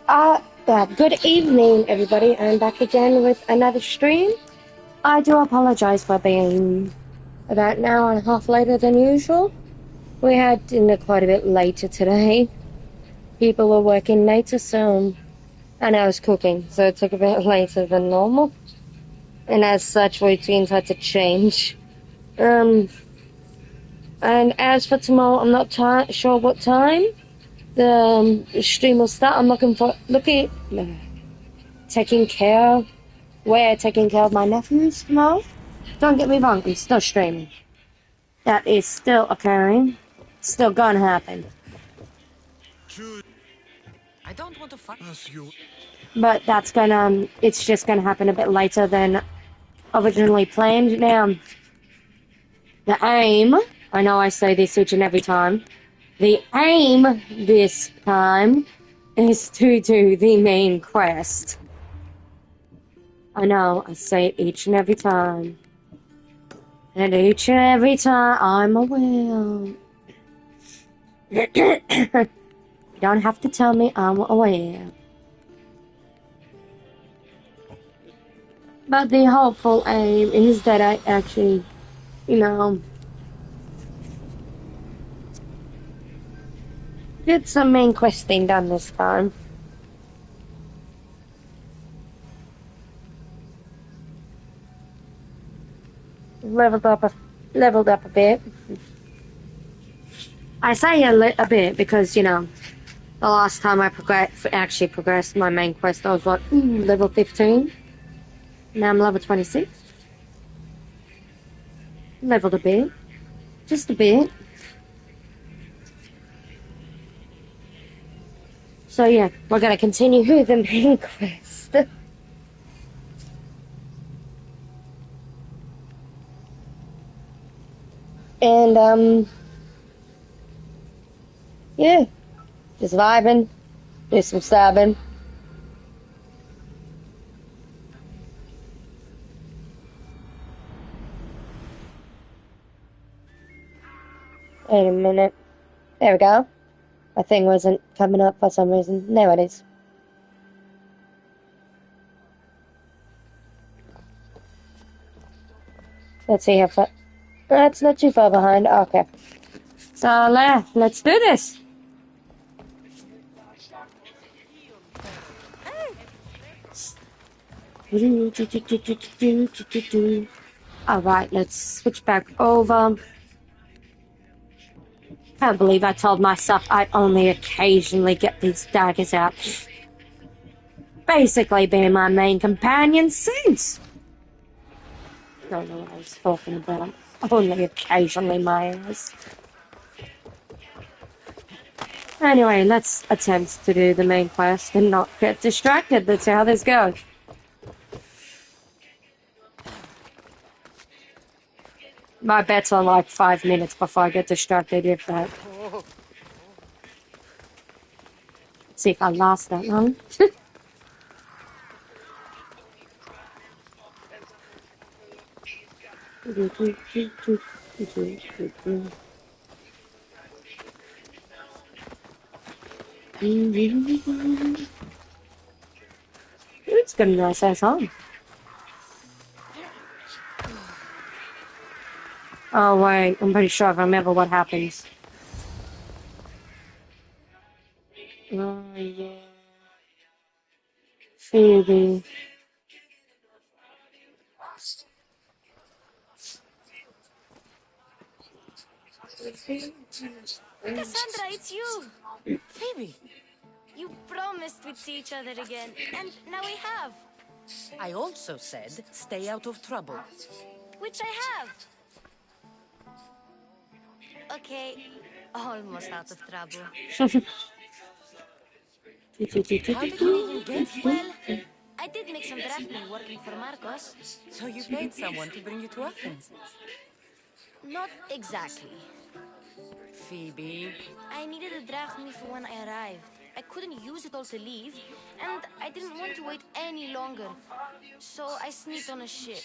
Good evening, everybody. I'm back again with another stream. I do apologize for being about an hour and a half later than usual. We had dinner quite a bit later today. People were working later, and I was cooking, so it took a bit later than normal. And as such, routines had to change. Um, and as for tomorrow, I'm not sure what time the stream will start. I'm taking care we're taking care of my nephews tomorrow. Don't get me wrong, I'm still streaming. That is still occurring. Still gonna happen. I don't want to fight. But it's just gonna happen a bit later than originally planned. Now, the aim, I know I say this each and every time, the aim this time is to do the main quest. I know, I say it each and every time. And each and every time I'm aware. You don't have to tell me, I'm aware. But the hopeful aim is that I actually, you know, get some main questing done this time. Leveled up a bit. I say a bit because, the last time I actually progressed my main quest, I was like, level 15. Now I'm level 26. Leveled a bit. Just a bit. So yeah, we're gonna continue the main quest. And, yeah. Just vibing. Do some stabbing. Wait a minute. There we go. My thing wasn't coming up for some reason. There it is. Let's see how far. That's not too far behind. Okay. So let's do this. Alright, let's switch back over. Can't believe I told myself I'd only occasionally get these daggers out. Basically being my main companion since. Don't know what I was talking about. Only occasionally, my ass. Anyway, let's attempt to do the main quest and not get distracted. Let's see how this goes. My bet's on like 5 minutes before I get distracted, if that. Let's see if I last that long. It's got a nice ass song. Oh wait, I'm pretty sure I remember what happens. Oh yeah. Phoebe. Cassandra, it's you! Phoebe, You promised we'd see each other again, and now we have. I also said stay out of trouble. Which I have. Okay, almost out of trouble. How did you even get here? Well, I did make some drachmi working for Marcos. So you paid someone to bring you to Athens? Not exactly. Phoebe, I needed a drachmi for when I arrived. I couldn't use it all to leave, and I didn't want to wait any longer. So I sneaked on a ship.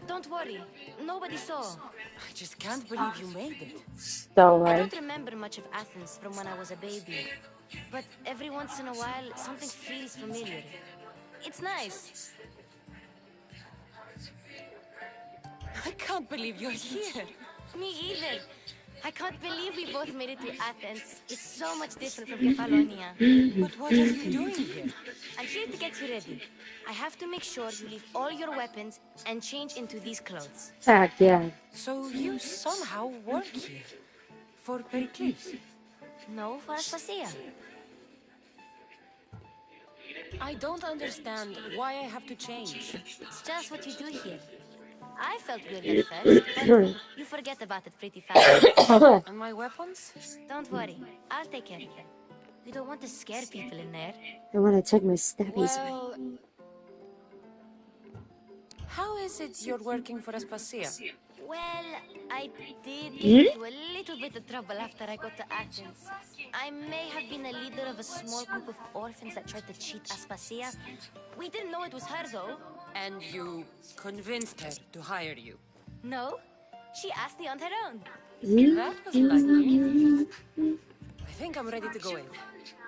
Don't worry, nobody saw. I just can't believe you made it. Don't I worry. don't remember much of Athens from when I was a baby. but every once in a while, something feels familiar. It's nice. I can't believe you're here. Me either. I can't believe we both made it to Athens. It's so much different from Kefalonia. But what are you doing here? I'm here to get you ready. I have to make sure you leave all your weapons and change into these clothes. Heck yeah. So you somehow work here. For Pericles. No, for Aspasia. I don't understand why I have to change. It's just what you do here. I felt weird at first, but you forget about it pretty fast. And my weapons? Don't worry, I'll take care of them. We don't want to scare people in there. I want to take my snappies. Well, how is it you're working for Aspasia? Well, I did get into a little bit of trouble after I got to Athens. I may have been a leader of a small group of orphans that tried to cheat Aspasia. We didn't know it was her, though. And you convinced her to hire you? No, she asked me on her own. That was lucky. I think I'm ready to go in.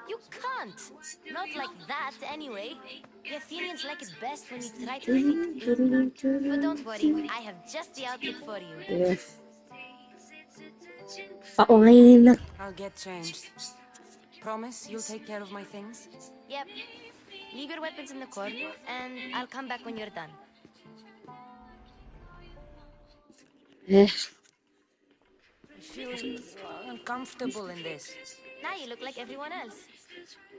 You can't. Not like that, anyway. The Athenians like it best when you try to fit in. But don't worry, I have just the outfit for you. Yeah. Fine. I'll get changed. Promise you'll take care of my things? Yep. Leave your weapons in the corner, and I'll come back when you're done. Yeah. I feel uncomfortable in this. Now you look like everyone else.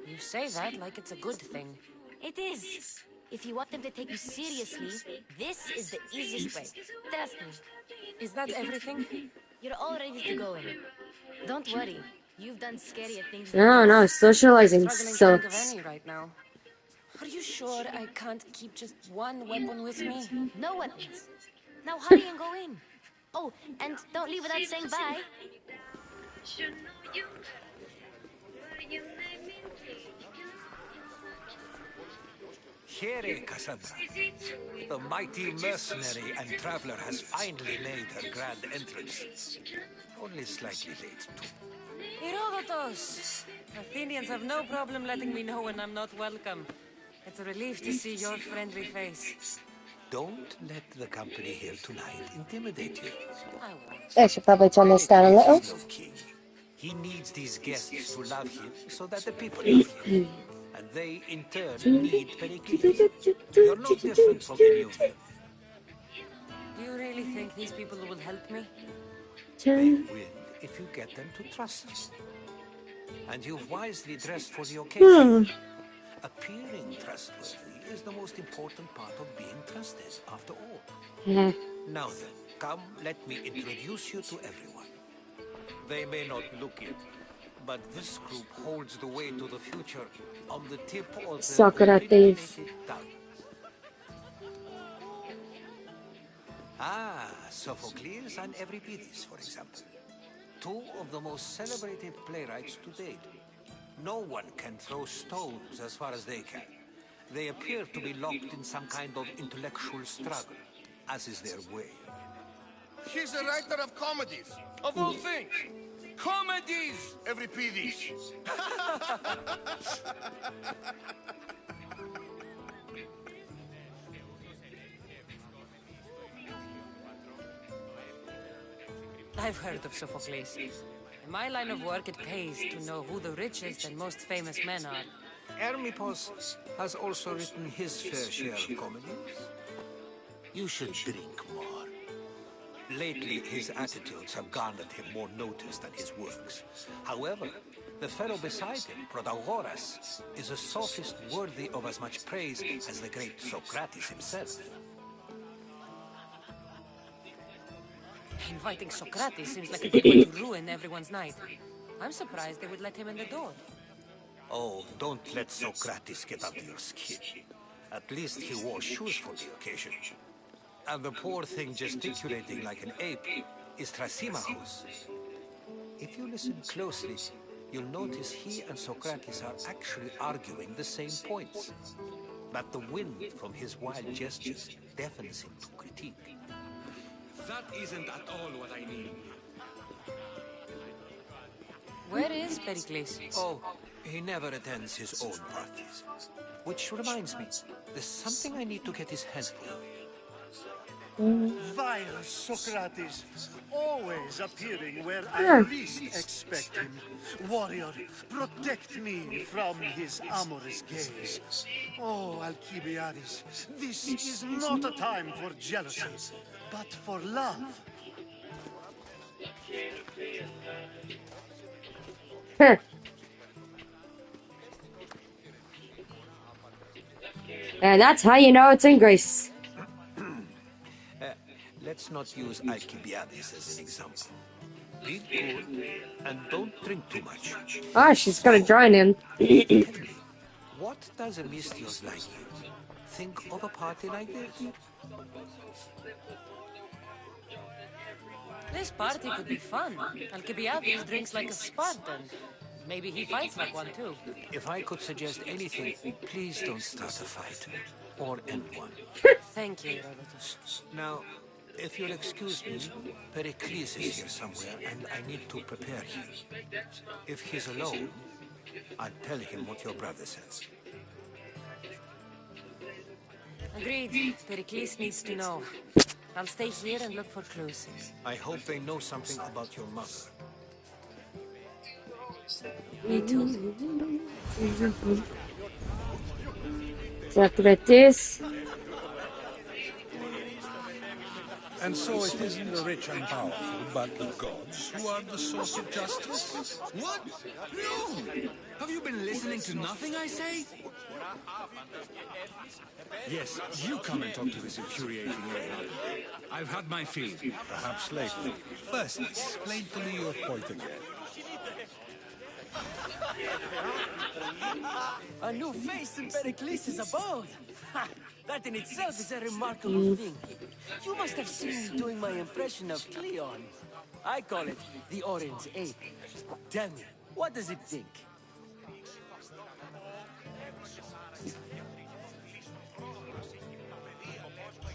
You say that like it's a good thing. It is. If you want them to take you seriously, this is the easiest way. Trust me. Is that everything? You're all ready to go in. Don't worry. You've done scarier things. No, socializing Struggling to think of sucks. any right now. Are you sure I can't keep just one weapon with me? No weapons. Now hurry and go in. Oh, and don't leave without saying bye. Here, Cassandra. The mighty mercenary and traveler has finally made her grand entrance. Only slightly late, too. Herodotus! Athenians have no problem letting me know when I'm not welcome. It's a relief to see your friendly face. Don't let the company here tonight intimidate you. I won't. I should probably turn this down a little. He's no king. He needs these guests to love him so that the people love him. And they, in turn, need Pericles. You're no different from any of them. Do you really think these people will help me? They will if you get them to trust you. And you've wisely dressed for the occasion. Appearing trustworthy is the most important part of being trusted, after all. Now then, come, let me introduce you to everyone. They may not look it, but this group holds the way to the future on the tip of their Socrates. opinionated tongue. Ah, Sophocles and Euripides, for example. Two of the most celebrated playwrights to date. No one can throw stones as far as they can. They appear to be locked in some kind of intellectual struggle, as is their way. He's a writer of comedies, of all things. Comedies, Euripides. I've heard of Sophocles. In my line of work, it pays to know who the richest and most famous men are. Hermippos has also written his fair share of comedies. You should drink more. Lately, his attitudes have garnered him more notice than his works. However, the fellow beside him, Protagoras, is a sophist worthy of as much praise as the great Socrates himself. Inviting Socrates seems like a good way to ruin everyone's night. I'm surprised they would let him in the door. Oh, don't let Socrates get under your skin. At least he wore shoes for the occasion. And the poor thing gesticulating like an ape is Thrasymachus. If you listen closely, you'll notice he and Socrates are actually arguing the same points. But the wind from his wild gestures deafens him to critique. That isn't at all what I mean. Where is Pericles? Oh, He never attends his own parties. Which reminds me, there's something I need to get his help with. Vile Socrates, always appearing where I least expect him. Warrior, protect me from his amorous gaze. Oh, Alcibiades, this is not a time for jealousy, but for love. And that's how you know it's in Greece. Let's not use Alcibiades as an example. Be good and don't drink too much. Ah, she's gonna join him. Tell me, what does a Misthios like you think of a party like this? This party could be fun. Alcibiades drinks like a Spartan. Maybe he fights like one too. If I could suggest anything, please don't start a fight. Or end one. Thank you, Herodotus. Now, if you'll excuse me, Pericles is here somewhere, and I need to prepare him. If he's alone, I'll tell him what your brother says. Agreed. Pericles needs to know. I'll stay here and look for clues. I hope they know something about your mother. Me too. Deactivate this. And so it isn't the rich and powerful, but the gods who are the source of justice? What? No! Have you been listening to nothing I say? Yes, you come and talk to this infuriating lady. I've had my fill, perhaps lately. First, explain to me your point again. A new face in Pericles' abode! Ha! That in itself is a remarkable thing. You must have seen me doing my impression of Cleon. I call it the Orange Ape. Tell me, what does it think?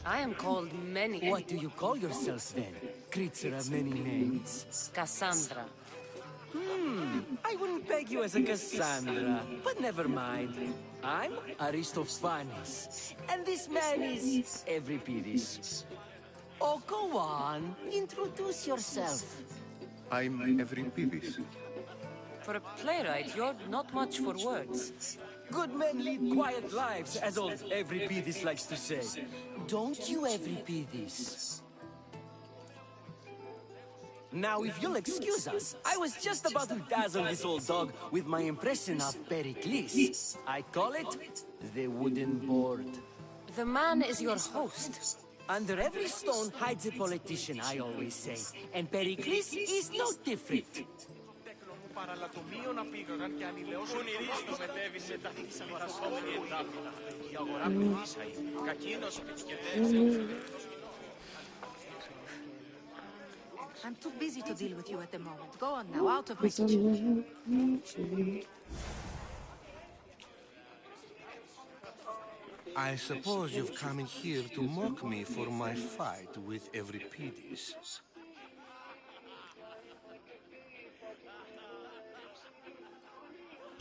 I am called many. What do you call yourself then? Creature of many names. Cassandra. I wouldn't peg you as a Cassandra, but never mind. I'm Aristophanes, and this man is Euripides. Oh, go on. Introduce yourself. I'm Euripides. For a playwright, you're not much for words. Good men lead quiet lives, as old Euripides likes to say. Don't you, Euripides? Now, if you'll excuse us, I was just about to dazzle this old dog with my impression of Pericles. I call it the wooden board. The man is your host. Under every stone hides a politician, I always say. And Pericles is no different. I'm too busy to deal with you at the moment. Go on now, out of my kitchen. I suppose you've come in here to mock me for my fight with Euripides.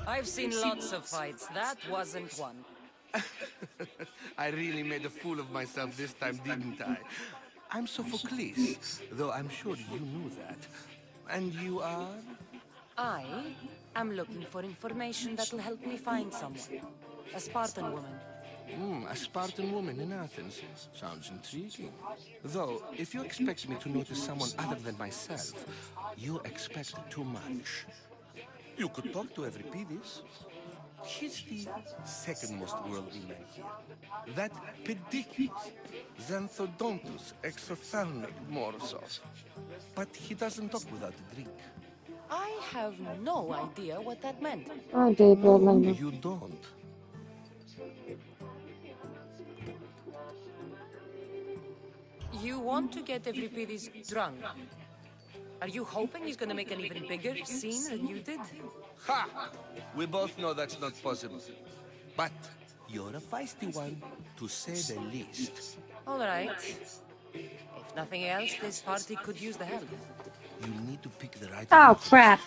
I've seen lots of fights. That wasn't one. I really made a fool of myself this time, didn't I? I'm Sophocles, though I'm sure you knew that. And you are? I am looking for information that'll help me find someone. A Spartan woman. A Spartan woman in Athens. Sounds intriguing. Though, if you expect me to notice someone other than myself, you expect too much. You could talk to Euripides. He's the second most worldly man here. That Perdiccas, Xanthodontus, Exophthalmic Morozov. But he doesn't talk without a drink. I have no idea what that meant. Oh, dude, You don't. You want to get Euripides drunk. Are you hoping he's gonna make an even bigger scene than you did? Ha! We both know that's not possible. But you're a feisty one, to say the least. All right. If nothing else, this party could use the help. You need to pick the right Oh, one. crap.